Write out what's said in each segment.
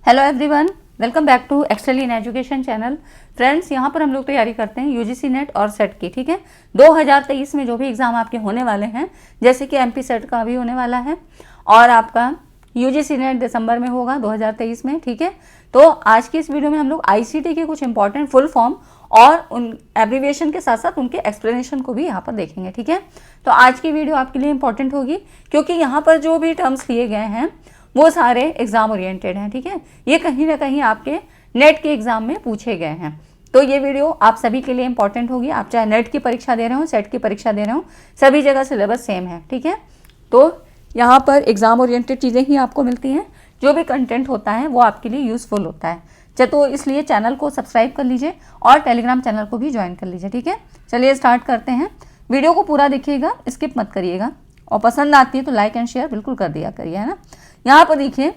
Hello everyone, welcome back to Excel in Education channel. Friends, यहाँ पर हम लोग तैयारी करते हैं यूजीसी नेट और सेट की। ठीक है, 2023 में जो भी एग्ज़ाम आपके होने वाले हैं, जैसे कि एमपी सेट का भी होने वाला है और आपका यूजीसी नेट दिसंबर में होगा 2023 में। ठीक है, तो आज की इस वीडियो में हम लोग आईसीटी के कुछ इंपॉर्टेंट फुल फॉर्म और उन एब्रीविएशन के साथ साथ उनके एक्सप्लेनेशन को भी यहाँ पर देखेंगे। ठीक है, तो आज की वीडियो आपके लिए इंपॉर्टेंट होगी क्योंकि यहाँ पर जो भी टर्म्स लिए गए हैं वो सारे एग्जाम ओरिएंटेड हैं। ठीक है, ये कहीं ना कहीं आपके नेट के एग्जाम में पूछे गए हैं, तो ये वीडियो आप सभी के लिए इंपॉर्टेंट होगी। आप चाहे नेट की परीक्षा दे रहे हो, सेट की परीक्षा दे रहे हो, सभी जगह सिलेबस सेम है। ठीक है, तो यहाँ पर एग्जाम ओरिएंटेड चीज़ें ही आपको मिलती हैं। जो भी कंटेंट होता है वो आपके लिए यूजफुल होता है। तो इसलिए चैनल को सब्सक्राइब कर लीजिए और टेलीग्राम चैनल को भी ज्वाइन कर लीजिए। ठीक है, चलिए स्टार्ट करते हैं। वीडियो को पूरा देखिएगा, स्किप मत करिएगा, और पसंद आती है तो लाइक एंड शेयर बिल्कुल कर दिया करिए, है ना। यहाँ पर देखिए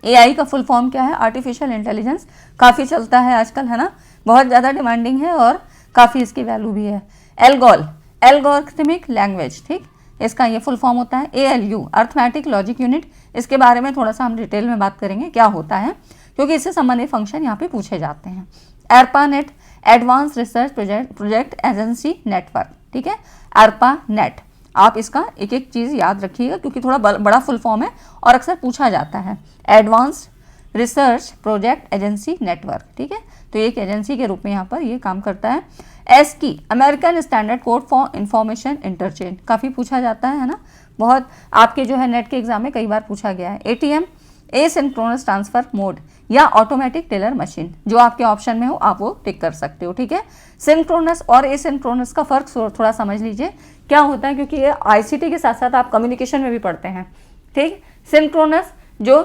एआई का फुल फॉर्म क्या है, आर्टिफिशियल इंटेलिजेंस। काफ़ी चलता है आजकल, है ना, बहुत ज़्यादा डिमांडिंग है और काफ़ी इसकी वैल्यू भी है। एल्गोरिथमिक लैंग्वेज, ठीक, इसका ये फुल फॉर्म होता है। ALU अर्थमेटिक लॉजिक यूनिट, इसके बारे में थोड़ा सा हम डिटेल में बात करेंगे क्या होता है, क्योंकि इससे संबंधित फंक्शन यहाँ पे पूछे जाते हैं। ARPANET advance research project agency network, ठीक है, ARPANET। आप इसका एक एक चीज़ याद रखिएगा क्योंकि थोड़ा बड़ा फुल फॉर्म है और अक्सर पूछा जाता है। Advance research project agency network, ठीक है, तो एक एजेंसी के रूप में यहाँ पर ये काम करता है। ASCII American standard code for information interchange, काफ़ी पूछा जाता है ना, बहुत आपके जो है नेट के एग्जाम में कई बार पूछा गया है। ATM एसिंक्रोनस ट्रांसफर मोड या ऑटोमेटिक टेलर मशीन, जो आपके ऑप्शन में हो आप वो टिक कर सकते हो। ठीक है, सिंक्रोनस और एसिंक्रोनस का फर्क थोड़ा समझ लीजिए क्या होता है, क्योंकि ये आईसीटी के साथ साथ आप कम्युनिकेशन में भी पढ़ते हैं। ठीक, सिंक्रोनस जो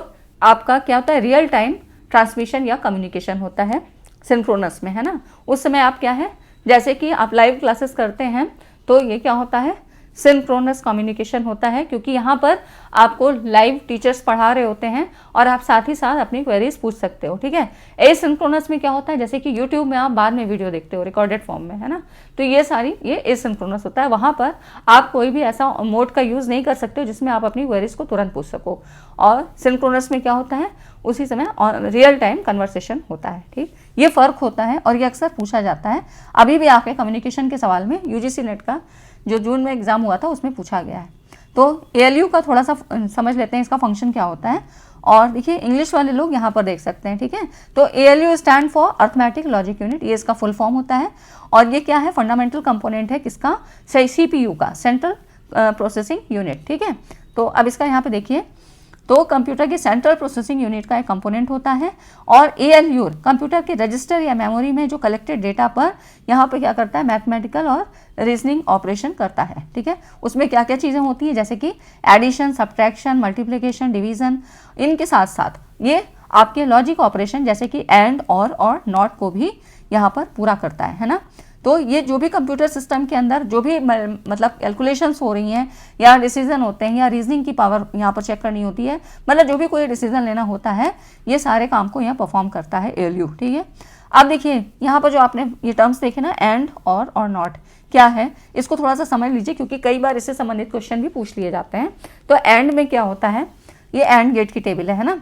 आपका क्या होता है, रियल टाइम ट्रांसमिशन या कम्युनिकेशन होता है सिंक्रोनस में, है ना। उस समय आप क्या है, जैसे कि आप लाइव क्लासेस करते हैं तो ये क्या होता है, सिंक्रोनस कम्युनिकेशन होता है, क्योंकि यहाँ पर आपको लाइव टीचर्स पढ़ा रहे होते हैं और आप साथ ही साथ अपनी क्वेरीज पूछ सकते हो। ठीक है, एसिंक्रोनस में क्या होता है, जैसे कि यूट्यूब में आप बाद में वीडियो देखते हो रिकॉर्डेड फॉर्म में, है ना, तो ये सारी ये एसिंक्रोनस होता है। वहाँ पर आप कोई भी ऐसा मोड का यूज़ नहीं कर सकते हो जिसमें आप अपनी क्वेरीज को तुरंत पूछ सको, और सिंक्रोनस में क्या होता है, उसी समय रियल टाइम कन्वर्सेशन होता है। ठीक, ये फ़र्क होता है और ये अक्सर पूछा जाता है। अभी भी आपके कम्युनिकेशन के सवाल में यूजीसी नेट का जो जून में एग्जाम हुआ था उसमें पूछा गया है। तो ALU का थोड़ा सा समझ लेते हैं, इसका फंक्शन क्या होता है। और देखिए इंग्लिश वाले लोग यहाँ पर देख सकते हैं। ठीक है, तो ALU stand for arithmetic logic unit, ये इसका फुल फॉर्म होता है। और ये क्या है, फंडामेंटल कंपोनेंट है किसका, CPU का, सेंट्रल प्रोसेसिंग यूनिट। ठीक है, तो अब इसका यहाँ पे देखिए, तो कंप्यूटर की सेंट्रल प्रोसेसिंग यूनिट का एक कंपोनेंट होता है। और ALU कंप्यूटर के रजिस्टर या मेमोरी में जो कलेक्टेड डेटा पर यहाँ पे क्या करता है, मैथमेटिकल और रीजनिंग ऑपरेशन करता है। ठीक है, उसमें क्या क्या चीज़ें होती हैं, जैसे कि एडिशन, सब्ट्रैक्शन, मल्टीप्लिकेशन, डिवीजन, इनके साथ साथ ये आपके लॉजिक ऑपरेशन जैसे कि एंड और नॉट को भी यहाँ पर पूरा करता है ना। तो ये जो भी कंप्यूटर सिस्टम के अंदर जो भी मतलब कैलकुलेशंस हो रही हैं या डिसीजन होते हैं या रीजनिंग की पावर यहाँ पर चेक करनी होती है, मतलब जो भी कोई डिसीजन लेना होता है, ये सारे काम को यहाँ परफॉर्म करता है ALU। ठीक है, अब देखिए यहाँ पर जो आपने ये टर्म्स देखे ना, एंड और नॉट क्या है, इसको थोड़ा सा समझ लीजिए क्योंकि कई बार इससे संबंधित क्वेश्चन भी पूछ लिए जाते हैं। तो एंड में क्या होता है, ये एंड गेट की टेबल है ना।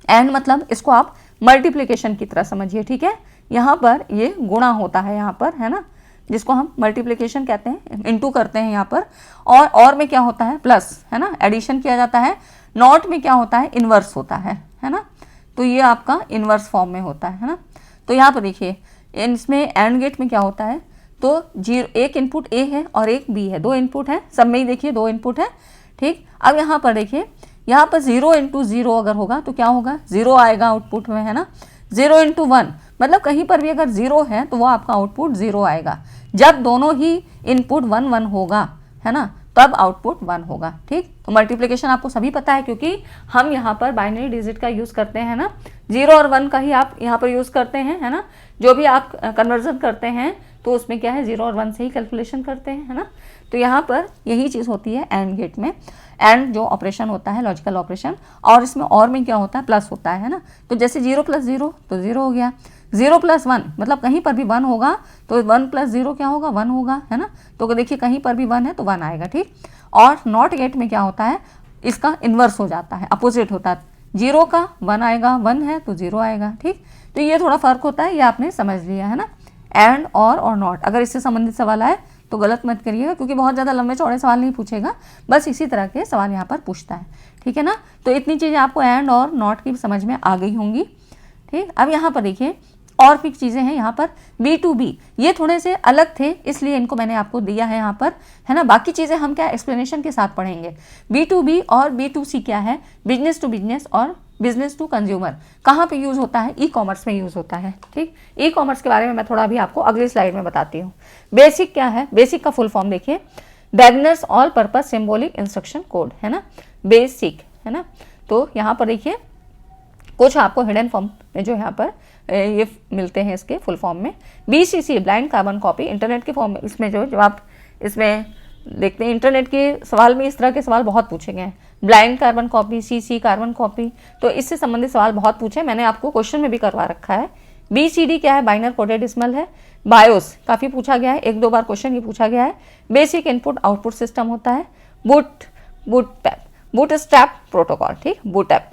एंड मतलब इसको आप मल्टीप्लिकेशन की तरह समझिए। ठीक है, यहाँ पर ये गुणा होता है यहाँ पर, है ना, जिसको हम मल्टीप्लिकेशन कहते हैं, इनटू करते हैं यहाँ पर। और में क्या होता है, प्लस, है ना, एडिशन किया जाता है। नॉट में क्या होता है, इन्वर्स होता है ना, तो ये आपका इन्वर्स फॉर्म में होता है ना। तो यहाँ पर देखिए इसमें एंड गेट में क्या होता है, तो एक इनपुट A है और एक B है, दो इनपुट है, सब में ही देखिए दो इनपुट है। ठीक, अब यहाँ पर देखिए, यहाँ पर 0 × 0 अगर होगा तो क्या होगा, 0 आएगा आउटपुट में, है ना। 0 × 1 मतलब कहीं पर भी अगर 0 है तो वो आपका आउटपुट 0 आएगा। जब दोनों ही इनपुट 1 1 होगा, है ना, तब आउटपुट 1 होगा। ठीक, तो मल्टीप्लिकेशन आपको सभी पता है क्योंकि हम यहाँ पर बाइनरी डिजिट का यूज़ करते हैं ना, 0 और 1 का ही आप यहाँ पर यूज़ करते हैं, है ना। जो भी आप कन्वर्जन करते हैं तो उसमें क्या है, 0 और 1 से ही कैलकुलेशन करते हैं, है ना। तो यहाँ पर यही चीज़ होती है एंड गेट में। एंड जो ऑपरेशन होता है लॉजिकल ऑपरेशन, और इसमें और में क्या होता है, प्लस होता है ना। तो जैसे 0 + 0 तो 0 हो गया, 0 + 1 मतलब कहीं पर भी 1 होगा तो 1 + 0 क्या होगा, 1 होगा, है ना। तो देखिए कहीं पर भी 1 है तो 1 आएगा। ठीक, और नॉट गेट में क्या होता है, इसका इन्वर्स हो जाता है, अपोजिट होता है। जीरो का 1 आएगा, 1 है तो 0 आएगा। ठीक, तो ये थोड़ा फर्क होता है, ये आपने समझ लिया है ना। एंड और नॉट, अगर इससे संबंधित सवाल आए तो गलत मत करिएगा, क्योंकि बहुत ज़्यादा लंबे चौड़े सवाल नहीं पूछेगा, बस इसी तरह के सवाल यहाँ पर पूछता है। ठीक है ना, तो इतनी चीज़ें आपको एंड और नॉट की समझ में आ गई होंगी। ठीक, अब यहाँ पर देखिए और भी चीज़ें हैं यहाँ पर। B2B ये थोड़े से अलग थे, इसलिए इनको मैंने आपको दिया है यहाँ पर, है ना। बाकी चीज़ें हम क्या एक्सप्लेनेशन के साथ पढ़ेंगे। B2B और B2C क्या है, बिजनेस टू बिजनेस और बिजनेस टू कंज्यूमर कहाँ पे यूज़ होता है, ई-कॉमर्स में यूज़ होता है। ठीक, ई-कॉमर्स के बारे में मैं थोड़ा अभी आपको अगली स्लाइड में बताती हूँ। बेसिक क्या है, बेसिक का फुल फॉर्म देखिए, Wagner's all purpose symbolic instruction code, है ना, बेसिक, है ना। तो यहाँ पर देखिए कुछ आपको हिडन फॉर्म में जो यहाँ पर ये मिलते हैं इसके फुल फॉर्म में। BCC blind carbon copy, internet के फॉर्म में, इसमें जो आप इसमें देखते हैं इंटरनेट के सवाल में इस तरह के सवाल बहुत पूछे गए हैं। Blind carbon copy, CC carbon copy, तो इससे संबंधित सवाल बहुत पूछे, मैंने आपको क्वेश्चन में भी करवा रखा है। BCD क्या है, बाइनर कोडेड डेसिमल है। बायोस काफ़ी पूछा गया है, 1-2 बार क्वेश्चन ये पूछा गया है। बेसिक इनपुट आउटपुट सिस्टम होता है। बूटस्ट्रैप प्रोटोकॉल, ठीक, बूटैप,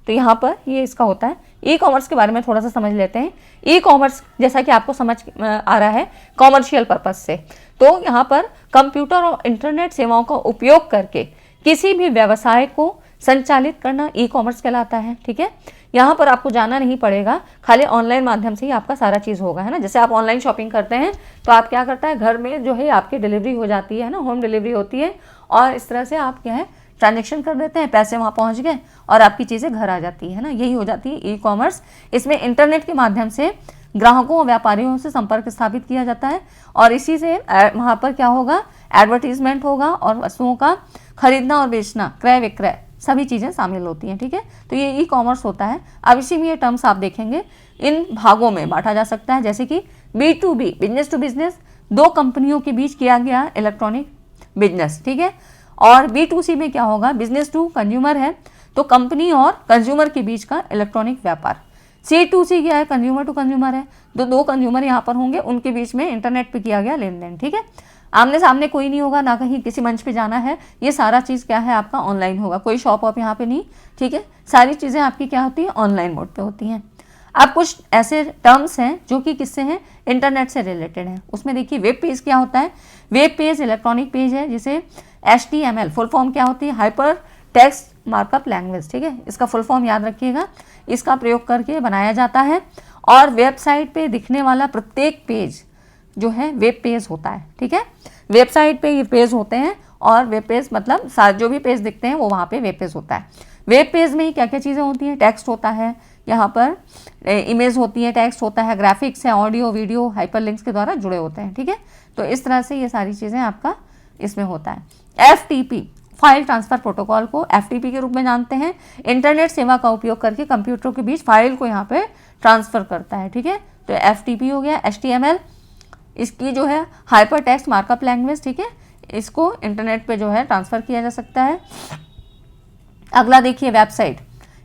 तो यहाँ पर ये इसका होता है। ई-कॉमर्स के बारे में थोड़ा सा समझ लेते हैं। ई-कॉमर्स जैसा कि आपको समझ आ रहा है कॉमर्शियल पर्पस से, तो यहाँ पर कंप्यूटर और इंटरनेट सेवाओं का उपयोग करके किसी भी व्यवसाय को संचालित करना ई-कॉमर्स कहलाता है। ठीक है, यहाँ पर आपको जाना नहीं पड़ेगा, खाली ऑनलाइन माध्यम से ही आपका सारा चीज़ होगा, है ना। जैसे आप ऑनलाइन शॉपिंग करते हैं तो आप क्या करता है, घर में जो है आपकी डिलीवरी हो जाती है ना, होम डिलीवरी होती है, और इस तरह से आप क्या है ट्रांजेक्शन कर देते हैं, पैसे वहाँ पहुँच गए और आपकी चीज़ें घर आ जाती है ना, यही हो जाती है ई-कॉमर्स। इसमें इंटरनेट के माध्यम से ग्राहकों और व्यापारियों से संपर्क स्थापित किया जाता है, और इसी से वहाँ पर क्या होगा, एडवर्टीजमेंट होगा और वस्तुओं का खरीदना और बेचना, क्रय विक्रय, सभी चीज़ें शामिल होती हैं। ठीक है, तो ये ई-कॉमर्स होता है। अब इसी में ये टर्म्स आप देखेंगे इन भागों में बांटा जा सकता है, जैसे कि B2B बिजनेस टू बिजनेस, 2 कंपनियों के बीच किया गया इलेक्ट्रॉनिक बिजनेस। ठीक है, और B2C में क्या होगा, बिजनेस टू कंज्यूमर है, तो कंपनी और कंज्यूमर के बीच का इलेक्ट्रॉनिक व्यापार। C2C क्या है, कंज्यूमर टू कंज्यूमर है, तो 2 कंज्यूमर यहाँ पर होंगे, उनके बीच में इंटरनेट पे किया गया लेन देन। ठीक है, आमने सामने कोई नहीं होगा, ना कहीं किसी मंच पे जाना है, ये सारा चीज़ क्या है आपका ऑनलाइन होगा, कोई शॉप वॉप यहाँ पे नहीं। ठीक है, सारी चीज़ें आपकी क्या होती है, ऑनलाइन मोड पे होती हैं। अब कुछ ऐसे टर्म्स हैं जो कि किससे हैं, इंटरनेट से रिलेटेड हैं। उसमें देखिए वेब पेज क्या होता है, वेब पेज इलेक्ट्रॉनिक पेज है, जिसे HTML फुल फॉर्म क्या होती है, हाइपर टेक्स्ट मार्कअप लैंग्वेज। ठीक है, इसका फुल फॉर्म याद रखिएगा, इसका प्रयोग करके बनाया जाता है, और वेबसाइट पे दिखने वाला प्रत्येक पेज जो है वेब पेज होता है। ठीक है, वेबसाइट पे ये पेज होते हैं, और वेब पेज मतलब जो भी पेज दिखते हैं वो वहाँ पे वेब पेज होता है। वेब पेज में ही क्या क्या चीज़ें होती हैं, टेक्स्ट होता है, यहाँ पर इमेज होती है, टेक्स्ट होता है, ग्राफिक्स है, ऑडियो वीडियो हाइपर लिंक्स के द्वारा जुड़े होते हैं। ठीक है, तो इस तरह से ये सारी चीज़ें आपका इसमें होता है। FTP फाइल ट्रांसफर प्रोटोकॉल को FTP के रूप में जानते हैं, इंटरनेट सेवा का उपयोग करके कंप्यूटरों के बीच फाइल को यहाँ पे ट्रांसफर करता है। ठीक है, तो FTP हो गया। HTML इसकी जो है हाइपर टेक्स्ट मार्कअप लैंग्वेज। ठीक है, इसको इंटरनेट पे जो है ट्रांसफ़र किया जा सकता है। अगला देखिए वेबसाइट,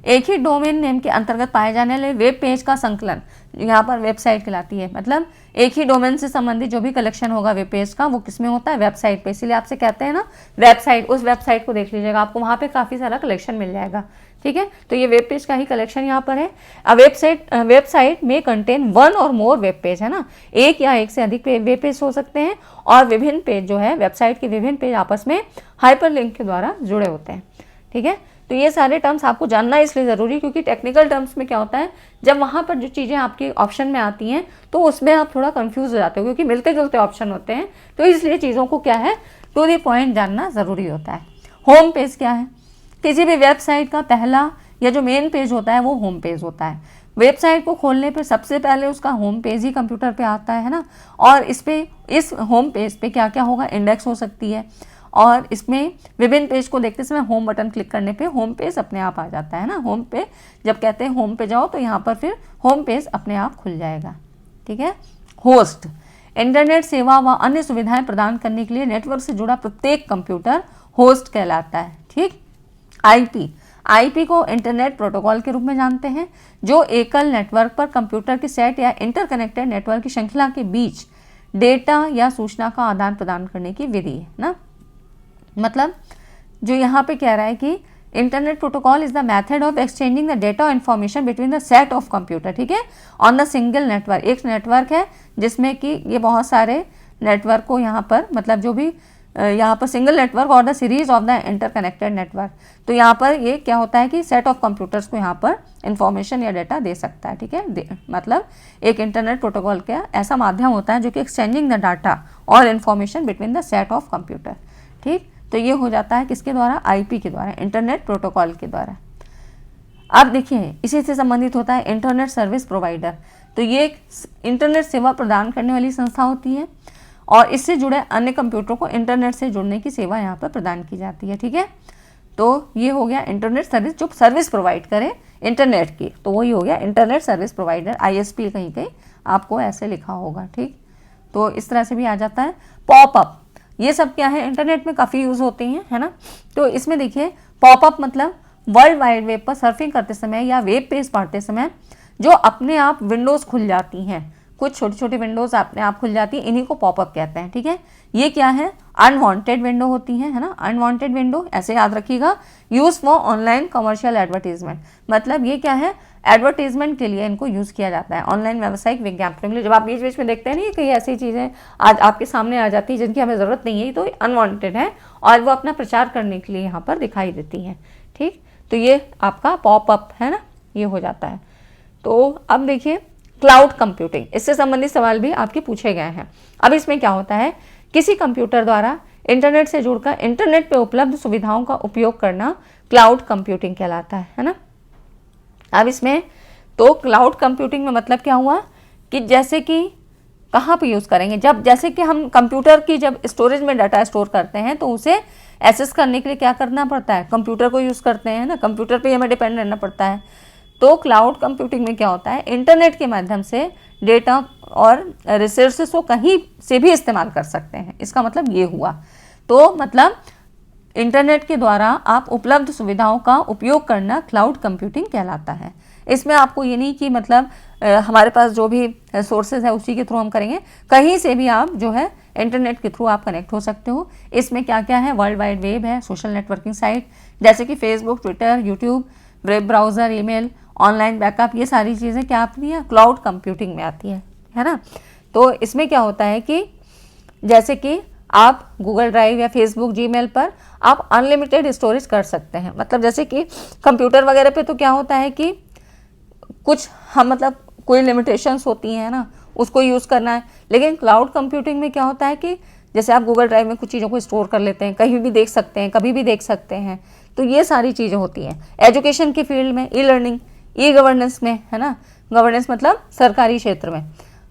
एक ही डोमेन नेम के अंतर्गत पाए जाने वाले वेब पेज का संकलन यहाँ पर वेबसाइट कहलाती है। मतलब एक ही डोमेन से संबंधित जो भी कलेक्शन होगा वेब पेज का, वो किसमें होता है, वेबसाइट पे। इसीलिए आपसे कहते हैं ना वेबसाइट, उस वेबसाइट को देख लीजिएगा, आपको वहाँ पे काफ़ी सारा कलेक्शन मिल जाएगा। ठीक है, तो ये वेब पेज का ही कलेक्शन यहाँ पर है। वेबसाइट में कंटेन 1 और मोर वेब पेज, है ना, एक या एक से अधिक वेब पेज हो सकते हैं, और विभिन्न पेज जो है वेबसाइट के विभिन्न पेज आपस में हाइपर लिंक के द्वारा जुड़े होते हैं। ठीक है, तो ये सारे टर्म्स आपको जानना इसलिए ज़रूरी, क्योंकि टेक्निकल टर्म्स में क्या होता है, जब वहाँ पर जो चीज़ें आपके ऑप्शन में आती हैं तो उसमें आप थोड़ा कंफ्यूज हो जाते हो, क्योंकि मिलते जुलते ऑप्शन होते हैं, तो इसलिए चीज़ों को क्या है टू द पॉइंट जानना ज़रूरी होता है। होम पेज क्या है, किसी भी वेबसाइट का पहला या जो मेन पेज होता है वो होम पेज होता है। वेबसाइट को खोलने पर सबसे पहले उसका होम पेज ही कंप्यूटर पे आता है ना, और इस होम पेज पे क्या क्या होगा, इंडेक्स हो सकती है, और इसमें विभिन्न पेज को देखते समय होम बटन क्लिक करने पे होम पेज अपने आप आ जाता है ना। होम पे जब कहते हैं होम पे जाओ तो यहाँ पर फिर होम पेज अपने आप खुल जाएगा। ठीक है, होस्ट इंटरनेट सेवा व अन्य सुविधाएं प्रदान करने के लिए नेटवर्क से जुड़ा प्रत्येक कंप्यूटर होस्ट कहलाता है। ठीक, आईपी को इंटरनेट प्रोटोकॉल के रूप में जानते हैं, जो एकल नेटवर्क पर कंप्यूटर के सेट या इंटरकनेक्टेड नेटवर्क की श्रृंखला के बीच डेटा या सूचना का आदान प्रदान करने की विधि है ना। मतलब जो यहाँ पे कह रहा है कि internet protocol is the method of exchanging the data और information between the set of computer, ठीक है, ऑन द सिंगल नेटवर्क। एक नेटवर्क है जिसमें कि ये बहुत सारे नेटवर्क को यहाँ पर मतलब जो भी यहाँ पर सिंगल नेटवर्क और the series of the interconnected network. तो यहाँ पर ये क्या होता है कि सेट ऑफ कंप्यूटर्स को यहाँ पर इंफॉर्मेशन या डेटा दे सकता है, ठीक है। मतलब एक इंटरनेट प्रोटोकॉल का ऐसा माध्यम होता है जो कि एक्सचेंजिंग द डाटा और information between the set of computer, ठीक। तो ये हो जाता है किसके द्वारा, आईपी के द्वारा, इंटरनेट प्रोटोकॉल के द्वारा। अब देखिए इसी से संबंधित होता है इंटरनेट सर्विस प्रोवाइडर। तो ये एक इंटरनेट सेवा प्रदान करने वाली संस्था होती है और इससे जुड़े अन्य कंप्यूटरों को इंटरनेट से जुड़ने की सेवा यहाँ पर प्रदान की जाती है, ठीक है। तो ये हो गया इंटरनेट सर्विस, जो सर्विस प्रोवाइड करे इंटरनेट की, तो वही हो गया इंटरनेट सर्विस प्रोवाइडर, आईएसपी कहीं कहीं आपको ऐसे लिखा होगा, ठीक। तो इस तरह से भी आ जाता है। पॉपअप, ये सब क्या है, इंटरनेट में काफ़ी यूज़ होते हैं, है ना। तो इसमें देखिए पॉपअप मतलब वर्ल्ड वाइड वेब पर सर्फिंग करते समय या वेब पेज पढ़ते समय जो अपने आप विंडोज़ खुल जाती हैं, कुछ छोटी छोटी विंडोज़ अपने आप खुल जाती हैं, इन्हीं को पॉपअप कहते हैं, ठीक है। ये क्या है, अनवांटेड विंडो होती है ना, अनवांटेड विंडो, ऐसे याद रखिएगा। Use for online commercial advertisement, मतलब ये क्या है, एडवर्टीजमेंट के लिए इनको यूज़ किया जाता है, ऑनलाइन व्यावसायिक विज्ञापनों के लिए। जब आप बीच बीच में देखते हैं ना, कई ऐसी चीज़ें आज आपके सामने आ जाती है जिनकी हमें ज़रूरत नहीं है, तो अनवांटेड है और वो अपना प्रचार करने के लिए यहाँ पर दिखाई देती हैं, ठीक। तो ये आपका पॉपअप है ना, ये हो जाता है। तो अब देखिए क्लाउड कंप्यूटिंग, इससे संबंधित सवाल भी आपके पूछे गए हैं। अब इसमें क्या होता है, किसी कंप्यूटर द्वारा इंटरनेट से जुड़कर इंटरनेट पे उपलब्ध सुविधाओं का उपयोग करना क्लाउड कंप्यूटिंग कहलाता है ना। अब इसमें तो क्लाउड कंप्यूटिंग में मतलब क्या हुआ कि जैसे कि कहाँ पे यूज़ करेंगे, जब जैसे कि हम कंप्यूटर की जब स्टोरेज में डाटा स्टोर करते हैं तो उसे एक्सेस करने के लिए क्या करना पड़ता है, कंप्यूटर को यूज़ करते हैं ना, कंप्यूटर पे हमें डिपेंड रहना पड़ता है। तो क्लाउड कंप्यूटिंग में क्या होता है, इंटरनेट के माध्यम से डेटा और रिसोर्सेस को कहीं से भी इस्तेमाल कर सकते हैं, इसका मतलब ये हुआ। तो मतलब इंटरनेट के द्वारा आप उपलब्ध सुविधाओं का उपयोग करना क्लाउड कंप्यूटिंग कहलाता है। इसमें आपको ये नहीं कि मतलब हमारे पास जो भी सोर्सेज है उसी के थ्रू हम करेंगे, कहीं से भी आप जो है इंटरनेट के थ्रू आप कनेक्ट हो सकते हो। इसमें क्या क्या है, वर्ल्ड वाइड वेब है, सोशल नेटवर्किंग साइट जैसे कि Facebook, Twitter, YouTube, web browser, email, online backup, ये सारी चीज़ें क्या आती हैं, क्लाउड कंप्यूटिंग में आती है ना। तो इसमें क्या होता है कि जैसे कि आप गूगल ड्राइव या फेसबुक, जीमेल पर आप अनलिमिटेड स्टोरेज कर सकते हैं। मतलब जैसे कि कंप्यूटर वगैरह पे तो क्या होता है कि कुछ हम मतलब कोई लिमिटेशंस होती हैं ना, उसको यूज़ करना है। लेकिन क्लाउड कंप्यूटिंग में क्या होता है कि जैसे आप गूगल ड्राइव में कुछ चीज़ों को स्टोर कर लेते हैं, कहीं भी देख सकते हैं, कभी भी देख सकते हैं। तो ये सारी चीज़ें होती हैं। एजुकेशन के फील्ड में, ई लर्निंग, ई गवर्नेंस में, है ना, गवर्नेंस मतलब सरकारी क्षेत्र में,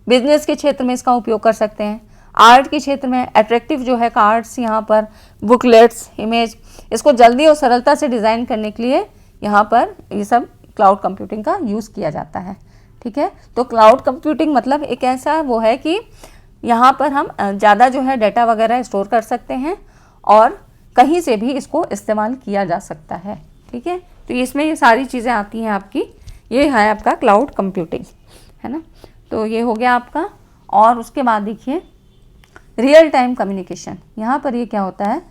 बिजनेस के क्षेत्र में इसका उपयोग कर सकते हैं। आर्ट के क्षेत्र में अट्रैक्टिव जो है कार्ड्स, यहाँ पर बुकलेट्स, इमेज, इसको जल्दी और सरलता से डिज़ाइन करने के लिए यहाँ पर ये सब क्लाउड कंप्यूटिंग का यूज़ किया जाता है, ठीक है। तो क्लाउड कंप्यूटिंग मतलब एक ऐसा वो है कि यहाँ पर हम ज़्यादा जो है डाटा वगैरह स्टोर कर सकते हैं और कहीं से भी इसको इस्तेमाल किया जा सकता है, ठीक है। तो इसमें ये सारी चीज़ें आती हैं आपकी, ये है आपका क्लाउड कंप्यूटिंग, है ना। तो ये हो गया आपका। और उसके बाद देखिए रियल टाइम कम्युनिकेशन, यहाँ पर ये क्या होता है,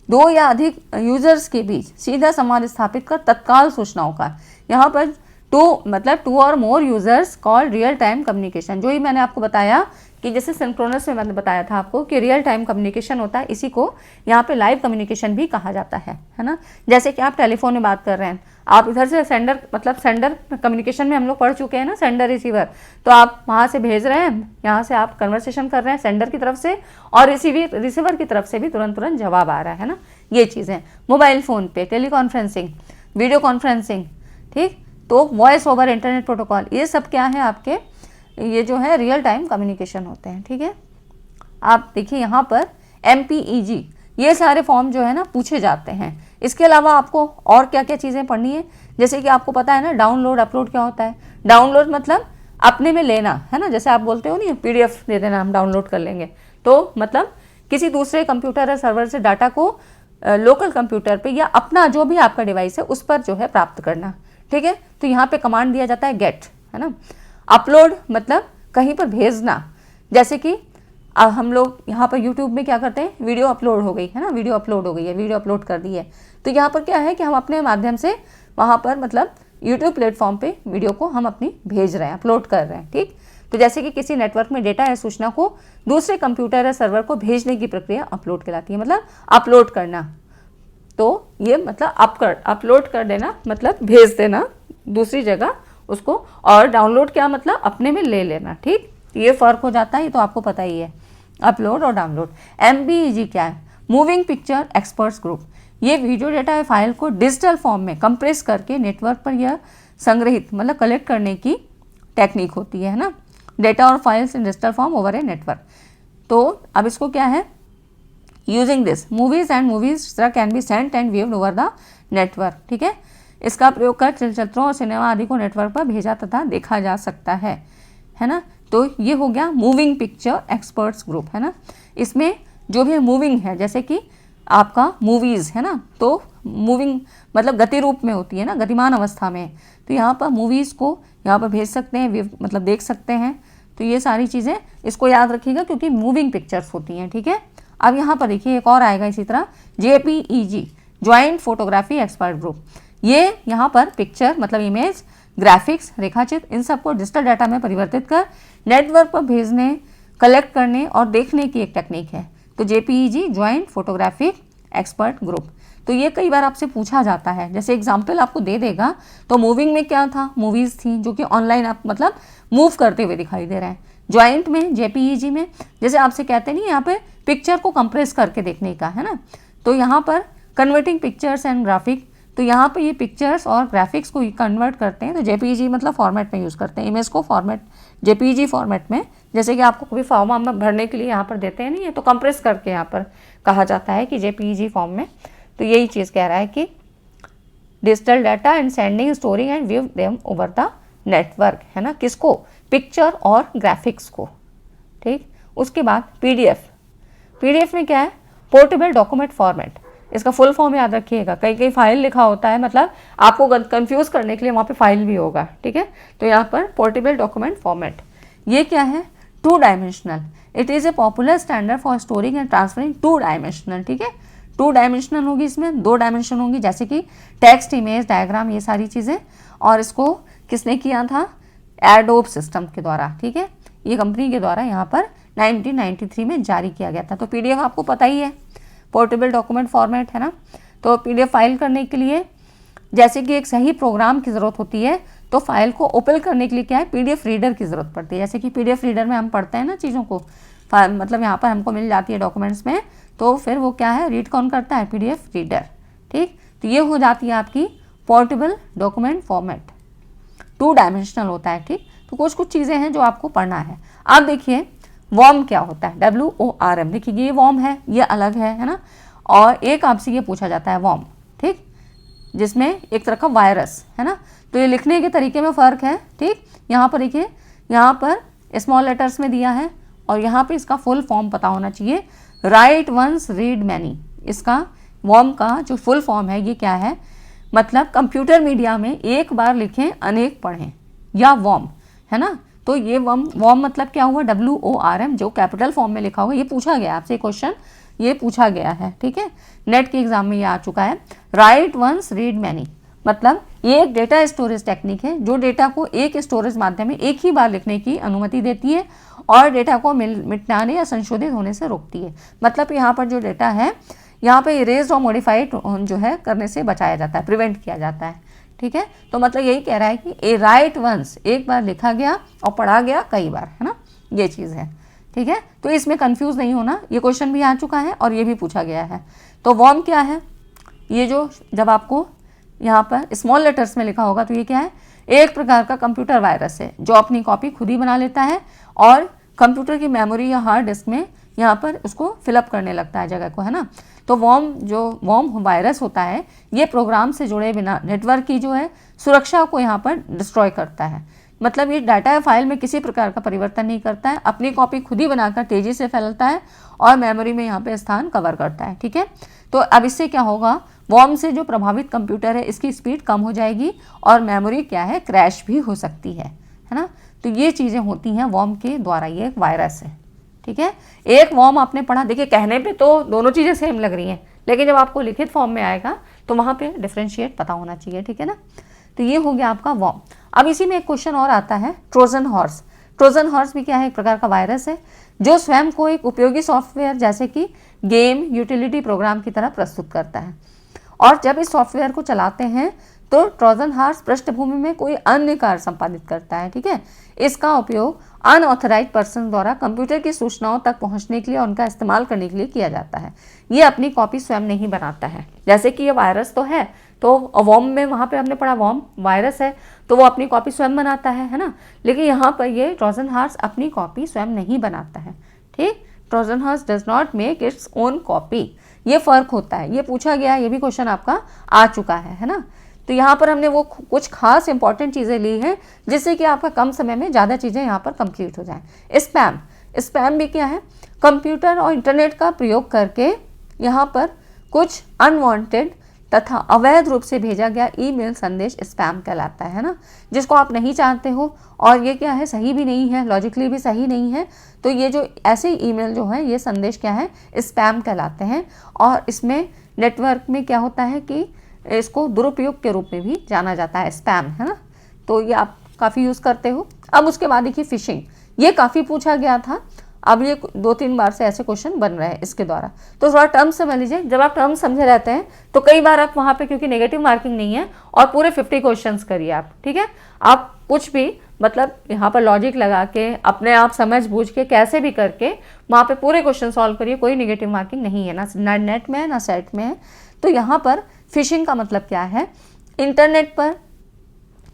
दो या अधिक यूजर्स के बीच सीधा संवाद स्थापित कर तत्काल सूचनाओं का, यहाँ पर टू और मोर users call real time communication. जो ही मैंने आपको बताया कि जैसे सिंक्रोनस में मैंने बताया था आपको कि रियल टाइम कम्युनिकेशन होता है, इसी को यहाँ पे लाइव कम्युनिकेशन भी कहा जाता है ना। जैसे कि आप टेलीफोन में बात कर रहे हैं, आप इधर से सेंडर मतलब सेंडर कम्युनिकेशन में हम लोग पढ़ चुके हैं ना, सेंडर रिसीवर, तो आप वहाँ से भेज रहे हैं, यहाँ से आप कन्वर्सेशन कर रहे हैं सेंडर की तरफ से, और रिसीवर की तरफ से भी तुरंत जवाब आ रहा है ना। ये चीज़ें मोबाइल फ़ोन पे, टेलीकॉन्फ्रेंसिंग, वीडियो कॉन्फ्रेंसिंग, ठीक। तो वॉइस ओवर इंटरनेट प्रोटोकॉल, ये सब क्या है आपके, ये जो है रियल टाइम कम्युनिकेशन होते हैं, ठीक है। आप देखिए यहाँ पर MPEG, ये सारे फॉर्म जो है ना पूछे जाते हैं। इसके अलावा आपको और क्या क्या चीज़ें पढ़नी है, जैसे कि आपको पता है ना डाउनलोड अपलोड क्या होता है। डाउनलोड मतलब अपने में लेना, है ना, जैसे आप बोलते हो नहीं PDF दे देना, हम डाउनलोड कर लेंगे, तो मतलब किसी दूसरे कंप्यूटर या सर्वर से डाटा को लोकल कंप्यूटर पे या अपना जो भी आपका डिवाइस है उस पर जो है प्राप्त करना, ठीक है। तो यहाँ पे कमांड दिया जाता है गेट, है ना। अपलोड मतलब कहीं पर भेजना, जैसे कि अब हम लोग यहाँ पर यूट्यूब में क्या करते हैं, वीडियो अपलोड हो गई है ना, वीडियो अपलोड हो गई है, वीडियो अपलोड कर दी है, तो यहाँ पर क्या है कि हम अपने माध्यम से वहाँ पर मतलब यूट्यूब प्लेटफॉर्म पे वीडियो को हम अपनी भेज रहे हैं, अपलोड कर रहे हैं, ठीक। तो जैसे कि किसी नेटवर्क में डेटा या सूचना को दूसरे कंप्यूटर या सर्वर को भेजने की प्रक्रिया अपलोड कहलाती है, मतलब अपलोड करना। तो ये मतलब अपलोड कर देना मतलब भेज देना दूसरी जगह उसको, और डाउनलोड क्या मतलब अपने में ले लेना, ठीक। ये फ़र्क हो जाता है, ये तो आपको पता ही है, अपलोड और डाउनलोड। MBEG क्या है, मूविंग पिक्चर एक्सपर्ट्स ग्रुप। ये वीडियो डेटा या फाइल को डिजिटल फॉर्म में कंप्रेस करके नेटवर्क पर यह संग्रहित मतलब कलेक्ट करने की टेक्निक होती है ना, डेटा और files in digital form over a network. तो अब इसको क्या है, using this movies and movies can be sent and viewed over the network, ठीक है। इसका प्रयोग कर चलचित्रों और सिनेमा आदि को नेटवर्क पर भेजा तथा देखा जा सकता है ना। तो ये हो गया मूविंग पिक्चर एक्सपर्ट्स ग्रुप, है ना। इसमें जो भी मूविंग है, जैसे कि आपका मूवीज़ है ना, तो मूविंग मतलब गति रूप में होती है ना, गतिमान अवस्था में, तो यहाँ पर मूवीज़ को यहाँ पर भेज सकते हैं, मतलब देख सकते हैं। तो ये सारी चीज़ें इसको याद रखिएगा क्योंकि मूविंग पिक्चर्स होती हैं, ठीक है। अब यहाँ पर देखिए एक और आएगा इसी तरह, JPEG joint photography expert group. ये यहाँ पर पिक्चर मतलब इमेज, ग्राफिक्स, रेखाचित्र, इन सबको डिजिटल डाटा में परिवर्तित कर नेटवर्क पर भेजने, कलेक्ट करने और देखने की एक टेक्निक है। तो JPEG joint photographic expert group. तो ये कई बार आपसे पूछा जाता है, जैसे एग्जाम्पल आपको दे देगा। तो मूविंग में क्या था, मूवीज़ थी जो कि ऑनलाइन आप मतलब मूव करते हुए दिखाई दे रहे हैं। ज्वाइंट में JPEG में जैसे आपसे कहते नहीं यहाँ पे पिक्चर को कंप्रेस करके देखने का, है ना। तो यहाँ पर कन्वर्टिंग पिक्चर्स एंड ग्राफिक, तो यहाँ पे ये पिक्चर्स और ग्राफिक्स को कन्वर्ट करते हैं। तो JPEG मतलब फॉर्मेट में यूज़ करते हैं, इमेज को फॉर्मेट JPEG फॉर्मेट में, जैसे कि आपको कभी फॉर्म भरने के लिए यहाँ पर देते हैं नहीं, ये तो कंप्रेस करके यहाँ पर कहा जाता है कि JPEG फॉर्म में। तो यही चीज़ कह रहा है कि digital data and sending, storing and view them over the network, है ना। किसको, पिक्चर और ग्राफिक्स को, ठीक। उसके बाद PDF में क्या है, पोर्टेबल डॉक्यूमेंट फॉर्मेट। इसका फुल फॉर्म याद रखिएगा, कई फाइल लिखा होता है, मतलब आपको कंफ्यूज करने के लिए वहाँ पे फाइल भी होगा, ठीक है। तो यहाँ पर पोर्टेबल डॉक्यूमेंट फॉर्मेट, ये क्या है, 2 dimensional. It is a popular standard for storing and transferring 2 dimensional, ठीक है। 2 डायमेंशनल होगी, इसमें 2 डायमेंशन होंगी, जैसे कि टेक्स्ट, इमेज, डायग्राम, ये सारी चीज़ें। और इसको किसने किया था, एडोब सिस्टम के द्वारा, ठीक है। ये कंपनी के द्वारा यहाँ पर 1993 में जारी किया गया था। तो PDF आपको पता ही है, पोर्टेबल डॉक्यूमेंट फॉर्मेट, है ना। तो PDF फाइल करने के लिए जैसे कि एक सही प्रोग्राम की ज़रूरत होती है, तो फाइल को ओपन करने के लिए क्या है, PDF रीडर की ज़रूरत पड़ती है। जैसे कि PDF रीडर में हम पढ़ते हैं ना चीज़ों को, मतलब यहाँ पर हमको मिल जाती है डॉक्यूमेंट्स में, तो फिर वो क्या है, रीड कौन करता है, PDF रीडर, ठीक। तो ये हो जाती है आपकी पोर्टेबल डॉक्यूमेंट फॉर्मेट, 2 डायमेंशनल होता है, ठीक। तो कुछ चीज़ें हैं जो आपको पढ़ना है। अब देखिए वॉर्म क्या होता है, WORM, देखिए ये वॉर्म है, ये अलग है ना। और एक आपसे ये पूछा जाता है वॉर्म, ठीक, जिसमें एक तरह का वायरस, है ना। तो ये लिखने के तरीके में फ़र्क है, ठीक। यहाँ पर देखिए, यहाँ पर स्मॉल लेटर्स में दिया है और यहाँ पे इसका फुल फॉर्म पता होना चाहिए, राइट वंस रीड मैनी। इसका वॉर्म का जो फुल फॉर्म है ये क्या है, मतलब कंप्यूटर मीडिया में एक बार लिखें अनेक पढ़ें, या वॉर्म, है ना। तो ये वॉर्म मतलब क्या हुआ, WORM, जो कैपिटल फॉर्म में लिखा होगा। ये पूछा गया आपसे क्वेश्चन, ये पूछा गया है, ठीक है। नेट के एग्जाम में ये आ चुका है। राइट वंस रीड मैनी मतलब ये एक डेटा स्टोरेज टेक्निक है जो डेटा को एक स्टोरेज माध्यम में एक ही बार लिखने की अनुमति देती है और डेटा को मिटाने या संशोधित होने से रोकती है। मतलब यहाँ पर जो डेटा है यहाँ पे इरेज और मॉडिफाइड जो है करने से बचाया जाता है, प्रिवेंट किया जाता है, ठीक है। तो मतलब यही कह रहा है कि ए राइट वंस, एक बार लिखा गया और पढ़ा गया कई बार, है ना, ये चीज़ है, ठीक है। तो इसमें कंफ्यूज नहीं होना, ये क्वेश्चन भी आ चुका है और ये भी पूछा गया है। तो वॉर्म क्या है, ये जो जब आपको यहाँ पर स्मॉल लेटर्स में लिखा होगा तो ये क्या है, एक प्रकार का कंप्यूटर वायरस है जो अपनी कॉपी खुद ही बना लेता है और कंप्यूटर की मेमोरी या हार्ड डिस्क में यहाँ पर उसको फिलअप करने लगता है जगह को, है ना। तो वॉर्म वायरस होता है, ये प्रोग्राम से जुड़े बिना नेटवर्क की जो है सुरक्षा को यहाँ पर डिस्ट्रॉय करता है। मतलब ये डाटा या फाइल में किसी प्रकार का परिवर्तन नहीं करता है, अपनी कॉपी खुद ही बनाकर तेज़ी से फैलता है और मेमोरी में यहाँ पे स्थान कवर करता है, ठीक है। तो अब इससे क्या होगा, वॉर्म से जो प्रभावित कंप्यूटर है इसकी स्पीड कम हो जाएगी और मेमोरी क्या है, क्रैश भी हो सकती है ना। तो ये चीज़ें होती हैं वॉर्म के द्वारा, ये एक वायरस है, ठीक है। एक वॉर्म आपने पढ़ा, देखिए कहने पे तो दोनों चीज़ें सेम लग रही हैं, लेकिन जब आपको लिखित फॉर्म में आएगा तो वहाँ पे डिफ्रेंशिएट पता होना चाहिए, ठीक है ना। तो ये हो गया आपका वॉर्म। अब इसी में एक क्वेश्चन और आता है, ट्रोजन हॉर्स। ट्रोजन हॉर्स भी क्या है, एक प्रकार का वायरस है जो स्वयं को एक उपयोगी सॉफ्टवेयर जैसे कि गेम, यूटिलिटी प्रोग्राम की तरह प्रस्तुत करता है, और जब इस सॉफ्टवेयर को चलाते हैं तो ट्रोजन हॉर्स पृष्ठभूमि में कोई अन्य कार्य संपादित करता है, ठीक है। इसका उपयोग अनऑथराइज्ड पर्सन द्वारा कंप्यूटर की सूचनाओं तक पहुंचने के लिए और उनका इस्तेमाल करने के लिए किया जाता है। ये अपनी कॉपी स्वयं नहीं बनाता है, जैसे कि ये वायरस तो है, तो वॉर्म में वहाँ पे हमने पढ़ा वॉर्म वायरस है तो वो अपनी कॉपी स्वयं बनाता है ना, लेकिन यहाँ पर ये ट्रोजन हॉर्स अपनी कॉपी स्वयं नहीं बनाता है, ठीक। Trojan horse does not make its own copy, ये फर्क होता है। ये पूछा गया, ये भी क्वेश्चन आपका आ चुका है ना। तो यहाँ पर हमने वो कुछ खास इंपॉर्टेंट चीज़ें ली हैं जिससे कि आपका कम समय में ज़्यादा चीज़ें यहाँ पर कंप्लीट हो जाएं। स्पैम, स्पैम भी क्या है, कंप्यूटर और इंटरनेट का प्रयोग करके यहाँ पर कुछ अनवांटेड तथा अवैध रूप से भेजा गया ईमेल संदेश स्पैम कहलाता है ना, जिसको आप नहीं चाहते हो, और ये क्या है, सही भी नहीं है, लॉजिकली भी सही नहीं है। तो ये जो ऐसे ईमेल जो है, ये संदेश क्या है, स्पैम कहलाते हैं। और इसमें नेटवर्क में क्या होता है कि इसको दुरुपयोग के रूप में भी जाना जाता है, स्पैम, है ना। तो ये आप काफ़ी यूज़ करते हो। अब उसके बाद देखिए फिशिंग, ये काफ़ी पूछा गया था, अब ये 2-3 बार से ऐसे क्वेश्चन बन रहे हैं इसके द्वारा। तो थोड़ा टर्म समझ लीजिए, जब आप टर्म समझे रहते हैं तो कई बार आप वहाँ पे, क्योंकि नेगेटिव मार्किंग नहीं है, और पूरे 50 क्वेश्चंस करिए आप, ठीक है। आप कुछ भी मतलब यहाँ पर लॉजिक लगा के अपने आप समझ बूझ के कैसे भी करके वहाँ पे पूरे क्वेश्चन सॉल्व करिए, कोई नेगेटिव मार्किंग नहीं है, ना नेट में है ना सेट में है। तो यहाँ पर फिशिंग का मतलब क्या है, इंटरनेट पर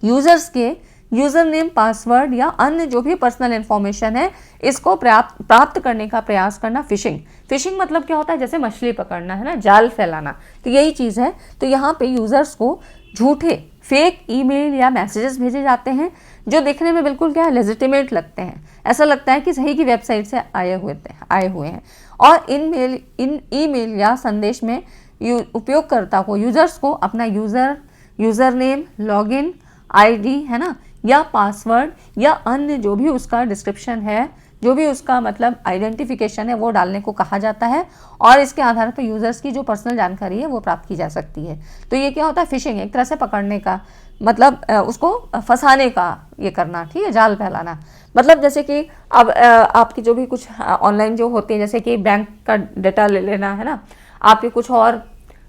यूजर्स के यूजर नेम, पासवर्ड या अन्य जो भी पर्सनल इंफॉर्मेशन है इसको प्राप्त करने का प्रयास करना फिशिंग। फिशिंग मतलब क्या होता है, जैसे मछली पकड़ना, है ना, जाल फैलाना, तो यही चीज़ है। तो यहाँ पे यूजर्स को झूठे फेक ईमेल या मैसेजेस भेजे जाते हैं जो दिखने में बिल्कुल क्या है, लेजिटिमेट लगते हैं, ऐसा लगता है कि सही की वेबसाइट से आए हुए हैं। और इन ईमेल या संदेश में उपयोगकर्ता को, यूजर्स को अपना यूज़र नेम, लॉगिन आईडी, है ना, या पासवर्ड या अन्य जो भी उसका डिस्क्रिप्शन है, जो भी उसका मतलब आइडेंटिफिकेशन है, वो डालने को कहा जाता है, और इसके आधार पर यूज़र्स की जो पर्सनल जानकारी है वो प्राप्त की जा सकती है। तो ये क्या होता है, फिशिंग, एक तरह से पकड़ने का मतलब उसको फंसाने का ये करना, ठीक है, जाल फैलाना। मतलब जैसे कि अब आपकी जो भी कुछ ऑनलाइन जो होती है, जैसे कि बैंक का डेटा ले लेना, है ना, आपके कुछ और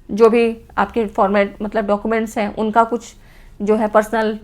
जो भी आपके फॉर्मेट मतलब डॉक्यूमेंट्स हैं उनका कुछ जो है पर्सनल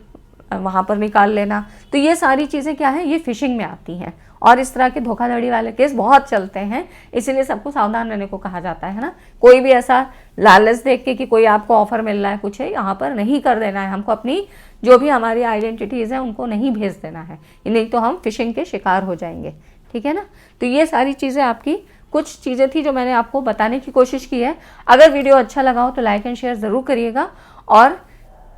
वहाँ पर निकाल लेना, तो ये सारी चीज़ें क्या है, ये फिशिंग में आती हैं। और इस तरह के धोखाधड़ी वाले केस बहुत चलते हैं, इसीलिए सबको सावधान रहने को कहा जाता है ना। कोई भी ऐसा लालच देख के कि कोई आपको ऑफर मिल रहा है कुछ है, यहाँ पर नहीं कर देना है, हमको अपनी जो भी हमारी आइडेंटिटीज़ हैं उनको नहीं भेज देना है, नहीं तो हम फिशिंग के शिकार हो जाएंगे, ठीक है ना। तो ये सारी चीज़ें आपकी कुछ चीज़ें थी जो मैंने आपको बताने की कोशिश की है। अगर वीडियो अच्छा लगा हो तो लाइक एंड शेयर ज़रूर करिएगा, और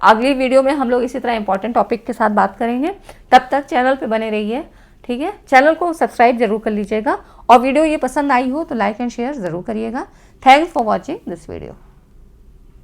अगली वीडियो में हम लोग इसी तरह इंपॉर्टेंट टॉपिक के साथ बात करेंगे। तब तक चैनल पे बने रहिए, ठीक है। चैनल को सब्सक्राइब जरूर कर लीजिएगा, और वीडियो ये पसंद आई हो तो लाइक एंड शेयर ज़रूर करिएगा। Thanks for watching this video.